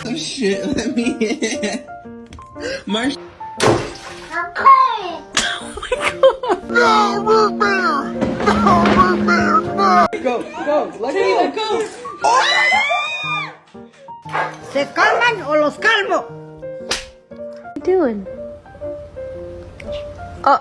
Oh shit, let me in. Marsh. No, root beer! No, root beer! No! Go, let go. ¿Se calman o los calmo? What are you doing? Oh.